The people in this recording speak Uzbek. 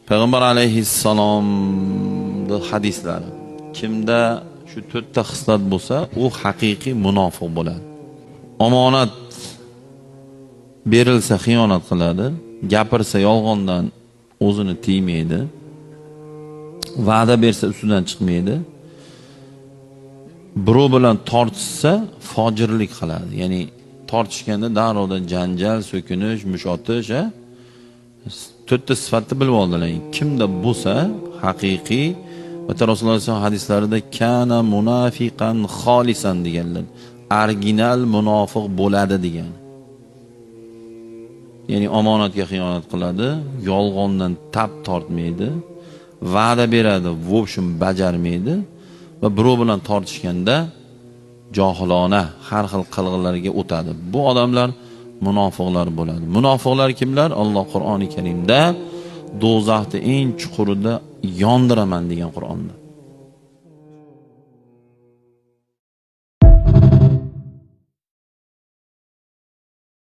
Payg'ambar alayhissalomning hadislari. Kimda shu 4 ta xislat bo'lsa, u haqiqiy munofiq bo'ladi. Omonat berilsa xiyonat qiladi, gapirsa yolg'ondan o'zini tiymaydi, va'da bersa ustidan chiqmaydi. Birov bilan tortishsa fojirlik qiladi. Ya'ni tortishganda darrov janjal, so'kinish, mushotish, 4 ta sifatni bilib oldilar. Kimda bo'lsa haqiqiy va Rasululloh sollallohu alayhi vasallam hadislarida kana munafiqan xolisan deganlar. Original munofiq bo'ladi degan. Ya'ni omonatga xiyonat qiladi, yolg'ondan tap tortmaydi, va'da beradi, vobshim bajarmaydi va birov bilan tortishganda johilona har xil qilg'inlarga o'tadi. Bu odamlar munofiqlar bo'ladi. Munofiqlar kimlar? Alloh Qur'oni Karimda do'zaxning eng chuqurida yondiraman degan Qur'onda.